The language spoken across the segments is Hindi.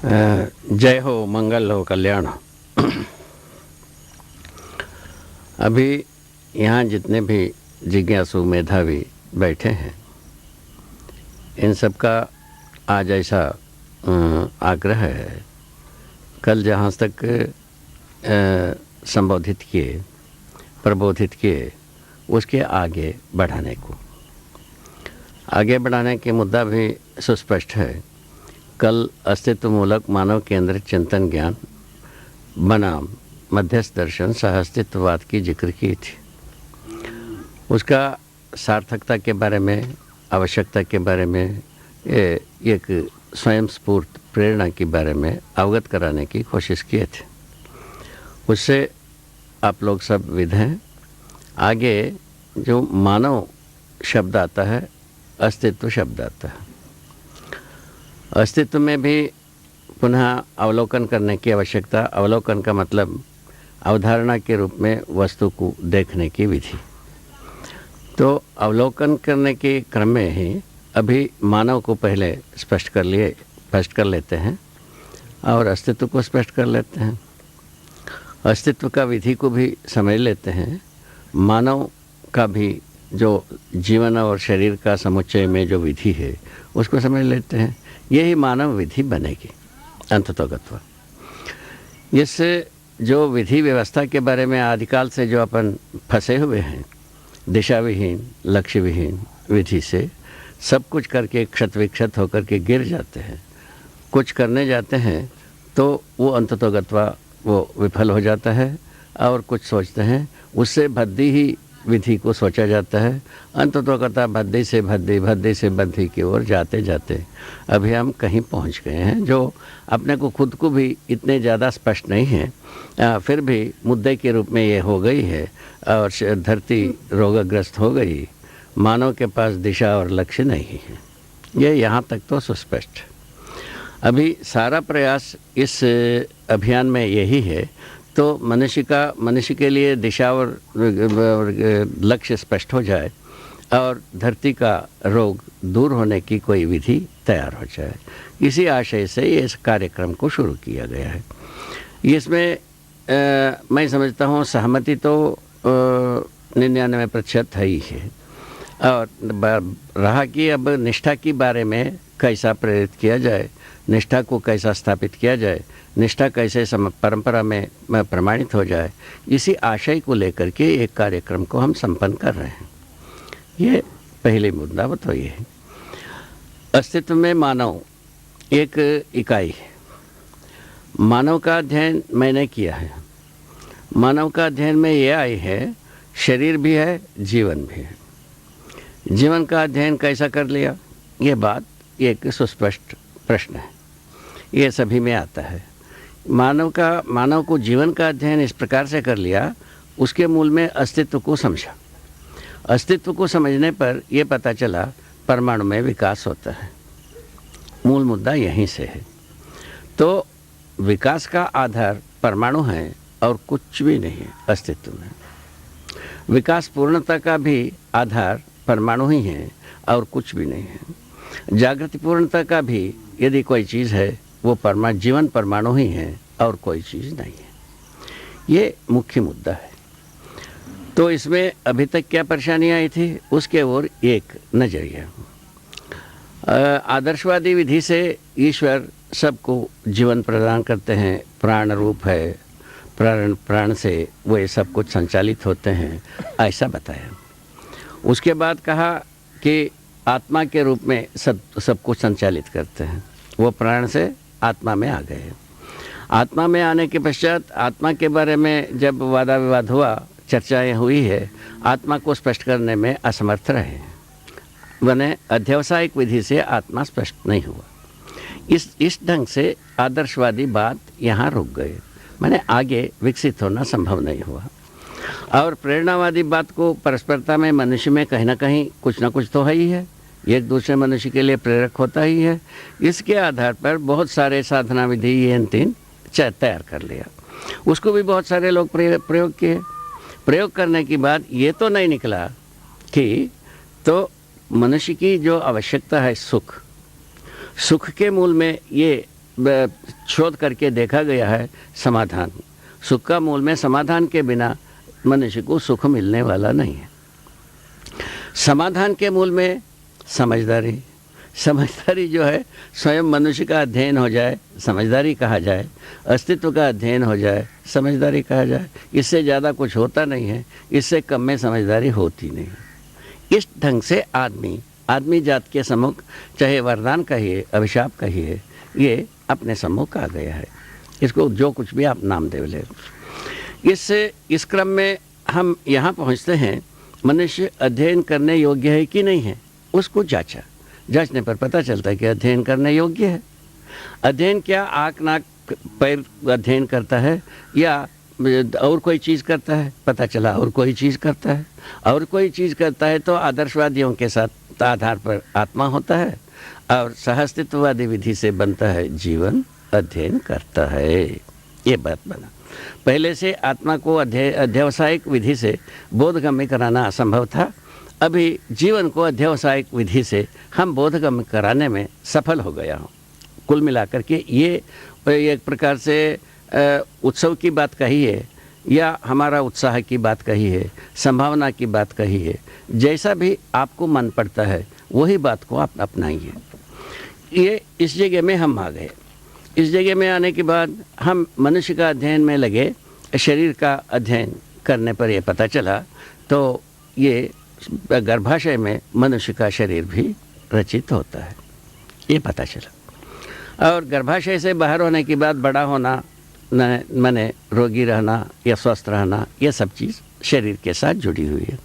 जय हो, मंगल हो, कल्याण हो। अभी यहाँ जितने भी जिज्ञासु मेधावी बैठे हैं, इन सब का आज ऐसा आग्रह है, कल जहाँ तक संबोधित किए, प्रबोधित किए, उसके आगे बढ़ाने के मुद्दा भी सुस्पष्ट है। कल अस्तित्वमूलक मानव केंद्रित चिंतन ज्ञान बनाम मध्यस्थ दर्शन सह अस्तित्ववाद की जिक्र की थी। उसका सार्थकता के बारे में, आवश्यकता के बारे में, एक स्वयं स्फूर्त प्रेरणा के बारे में अवगत कराने की कोशिश किए थे। उससे आप लोग सब विद हैं। आगे जो मानव शब्द आता है, अस्तित्व शब्द आता है। अस्तित्व में भी पुनः अवलोकन करने की आवश्यकता। अवलोकन का मतलब अवधारणा के रूप में वस्तु को देखने की विधि। तो अवलोकन करने के क्रम में ही अभी मानव को पहले स्पष्ट कर लेते हैं और अस्तित्व को स्पष्ट कर लेते हैं। अस्तित्व का विधि को भी समझ लेते हैं। मानव का भी जो जीवन और शरीर का समुच्चय में जो विधि है उसको समझ लेते हैं। यही मानव विधि बनेगी अंततोगत्वा। इससे जो विधि व्यवस्था के बारे में आदिकाल से जो अपन फंसे हुए हैं, दिशा विहीन, लक्ष्य विहीन विधि से सब कुछ करके क्षत विक्षत होकर के गिर जाते हैं। कुछ करने जाते हैं तो वो अंततोगत्वा वो विफल हो जाता है, और कुछ सोचते हैं उससे भद्दी ही विधि को सोचा जाता है। अंततोगत्वा भद्दी से बद्धी की ओर जाते जाते अभी हम कहीं पहुंच गए हैं जो अपने को खुद को भी इतने ज़्यादा स्पष्ट नहीं है, फिर भी मुद्दे के रूप में ये हो गई है और धरती रोगग्रस्त हो गई। मानव के पास दिशा और लक्ष्य नहीं है। ये यहाँ तक तो सुस्पष्ट। अभी सारा प्रयास इस अभियान में यही है तो मनुष्य के लिए दिशा और लक्ष्य स्पष्ट हो जाए और धरती का रोग दूर होने की कोई विधि तैयार हो जाए। इसी आशय से इस कार्यक्रम को शुरू किया गया है। इसमें मैं समझता हूँ सहमति तो 99% है ही है, और रहा कि अब निष्ठा के बारे में कैसा प्रेरित किया जाए, निष्ठा को कैसा स्थापित किया जाए, निष्ठा कैसे परंपरा में प्रमाणित हो जाए, इसी आशय को लेकर के एक कार्यक्रम को हम संपन्न कर रहे हैं। ये पहले मुद्दा तो ये है। अस्तित्व में मानव एक इकाई है। मानव का अध्ययन मैंने किया है। मानव का अध्ययन में ये आई है, शरीर भी है, जीवन भी है। जीवन का अध्ययन कैसा कर लिया, ये बात एक सुस्पष्ट प्रश्न है। ये सभी में आता है। मानव को जीवन का अध्ययन इस प्रकार से कर लिया, उसके मूल में अस्तित्व को समझा। अस्तित्व को समझने पर यह पता चला परमाणु में विकास होता है। मूल मुद्दा यहीं से है। तो विकास का आधार परमाणु है और कुछ भी नहीं है अस्तित्व में। विकास पूर्णता का भी आधार परमाणु ही है और कुछ भी नहीं है। जागृति पूर्णता का भी यदि कोई चीज़ है वो जीवन परमाणु ही है और कोई चीज़ नहीं है। ये मुख्य मुद्दा है। तो इसमें अभी तक क्या परेशानियाँ आई थी, उसके ओर एक नज़रिया। आदर्शवादी विधि से ईश्वर सबको जीवन प्रदान करते हैं, प्राण रूप है, प्राण से वो ये सब कुछ संचालित होते हैं, ऐसा बताया। उसके बाद कहा कि आत्मा के रूप में सब कुछ संचालित करते हैं। वो प्राण से आत्मा में आ गए। आत्मा में आने के पश्चात आत्मा के बारे में जब वादा विवाद हुआ, चर्चाएं हुई है, आत्मा को स्पष्ट करने में असमर्थ रहे। बने अध्यवसायिक विधि से आत्मा स्पष्ट नहीं हुआ। इस ढंग से आदर्शवादी बात यहाँ रुक गए। मैंने आगे विकसित होना संभव नहीं हुआ। और प्रेरणावादी बात को परस्परता में मनुष्य में कहीं ना कहीं कुछ ना कुछ तो है ही है, एक दूसरे मनुष्य के लिए प्रेरक होता ही है। इसके आधार पर बहुत सारे साधना विधि ये तीन तैयार कर लिया। उसको भी बहुत सारे लोग प्रयोग किए। प्रयोग करने के बाद ये तो नहीं निकला कि तो मनुष्य की जो आवश्यकता है सुख के मूल में ये शोध करके देखा गया है समाधान। सुख का मूल में समाधान के बिना मनुष्य को सुख मिलने वाला नहीं है। समाधान के मूल में समझदारी, समझदारी जो है स्वयं मनुष्य का अध्ययन हो जाए समझदारी कहा जाए, अस्तित्व का अध्ययन हो जाए समझदारी कहा जाए। इससे ज़्यादा कुछ होता नहीं है, इससे कम में समझदारी होती नहीं है। इस ढंग से आदमी जात के सम्मुख, चाहे वरदान कहिए अभिशाप कहिए, ये अपने सम्मुख आ गया है। इसको जो कुछ भी आप नाम दे ले। इस क्रम में हम यहाँ पहुँचते हैं, मनुष्य अध्ययन करने योग्य है कि नहीं है, उसको जांचने पर पता चलता है कि अध्ययन करने योग्य है। अध्ययन क्या आँख नाक पैर अध्ययन करता है या और कोई चीज़ करता है? पता चला और कोई चीज़ करता है। और कोई चीज़ करता है तो आदर्शवादियों के साथ आधार पर आत्मा होता है और सहअस्तित्ववादी विधि से बनता है जीवन अध्ययन करता है। ये बात बना। पहले से आत्मा को अध्यवसायिक विधि से बोधगम्य कराना असंभव था। अभी जीवन को अध्यवसायिक विधि से हम बोधगम्य कराने में सफल हो गया हूँ। कुल मिलाकर के ये एक प्रकार से उत्सव की बात कही है या हमारा उत्साह की बात कही है, संभावना की बात कही है। जैसा भी आपको मन पड़ता है वही बात को आप अपनाइए। ये इस जगह में हम आ गए। इस जगह में आने के बाद हम मनुष्य का अध्ययन में लगे, शरीर का अध्ययन करने पर यह पता चला तो ये गर्भाशय में मनुष्य का शरीर भी रचित होता है, ये पता चला। और गर्भाशय से बाहर होने के बाद बड़ा होना, माने रोगी रहना या स्वस्थ रहना, ये सब चीज़ शरीर के साथ जुड़ी हुई है।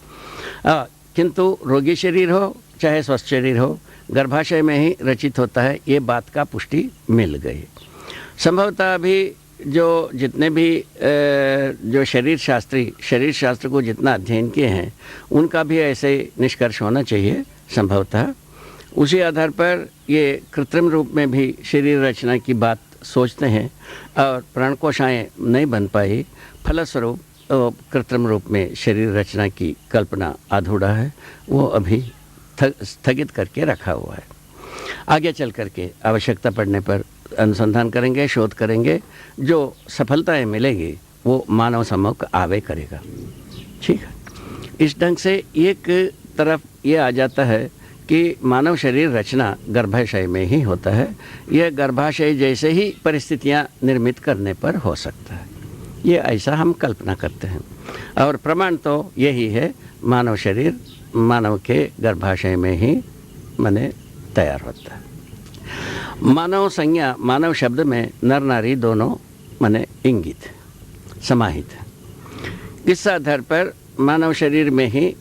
किंतु रोगी शरीर हो चाहे स्वस्थ शरीर हो, गर्भाशय में ही रचित होता है, ये बात का पुष्टि मिल गई। संभवतः अभी जो जितने भी जो शरीर शास्त्र को जितना अध्ययन किए हैं उनका भी ऐसे निष्कर्ष होना चाहिए संभवतः। उसी आधार पर ये कृत्रिम रूप में भी शरीर रचना की बात सोचते हैं और प्राणकोशाएँ नहीं बन पाई, फलस्वरूप कृत्रिम रूप में शरीर रचना की कल्पना अधूरा है, वो अभी स्थगित करके रखा हुआ है। आगे चल करके आवश्यकता पड़ने पर अनुसंधान करेंगे, शोध करेंगे, जो सफलताएं मिलेगी वो मानव सम्मुख आवे करेगा। ठीक है। इस ढंग से एक तरफ ये आ जाता है कि मानव शरीर रचना गर्भाशय में ही होता है। यह गर्भाशय जैसे ही परिस्थितियां निर्मित करने पर हो सकता है, ये ऐसा हम कल्पना करते हैं। और प्रमाण तो यही है, मानव शरीर मानव के गर्भाशय में ही माने तैयार होता है। मानव संज्ञा, मानव शब्द में नर नारी दोनों माने इंगित समाहित है। इस आधार पर मानव शरीर में ही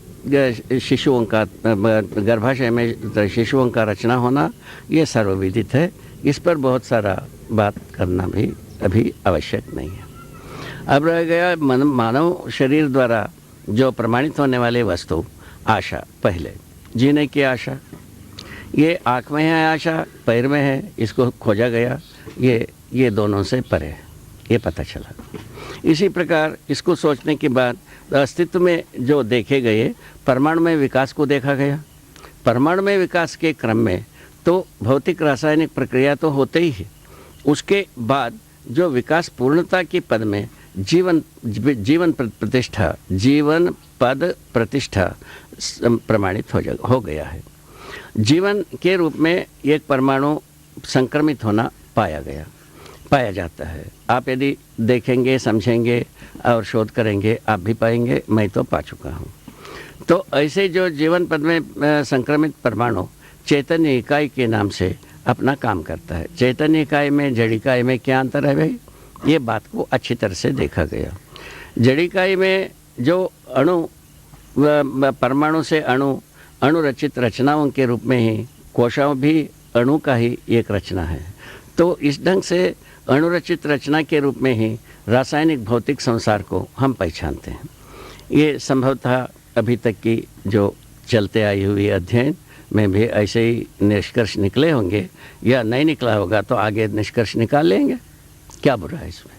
शिशुओं का, गर्भाशय में शिशुओं का रचना होना ये सर्वविदित है। इस पर बहुत सारा बात करना भी अभी आवश्यक नहीं है। अब रह गया मानव शरीर द्वारा जो प्रमाणित होने वाले वस्तु, आशा। पहले जीने की आशा, ये आँख में है आशा, पैर में है, इसको खोजा गया, ये दोनों से परे है, ये पता चला। इसी प्रकार इसको सोचने के बाद अस्तित्व में जो देखे गए परमाणु में विकास को देखा गया। परमाणु में विकास के क्रम में तो भौतिक रासायनिक प्रक्रिया तो होते ही है, उसके बाद जो विकास पूर्णता की पद में जीवन पद प्रतिष्ठा प्रमाणित हो गया है। जीवन के रूप में एक परमाणु संक्रमित होना पाया जाता है। आप यदि देखेंगे, समझेंगे और शोध करेंगे, आप भी पाएंगे, मैं तो पा चुका हूँ। तो ऐसे जो जीवन पद में संक्रमित परमाणु चैतन्य इकाई के नाम से अपना काम करता है। चैतन्य इकाई में जड़ इकाई में क्या अंतर है भाई, ये बात को अच्छी तरह से देखा गया। जड़ इकाई में जो अणु परमाणु से अणु रचित रचनाओं के रूप में ही कोशाओं भी अणु का ही एक रचना है। तो इस ढंग से अणुरचित रचना के रूप में ही रासायनिक भौतिक संसार को हम पहचानते हैं। ये संभवतः अभी तक की जो चलते आई हुई अध्ययन में भी ऐसे ही निष्कर्ष निकले होंगे, या नहीं निकला होगा तो आगे निष्कर्ष निकाल लेंगे, क्या बुरा है इसमें।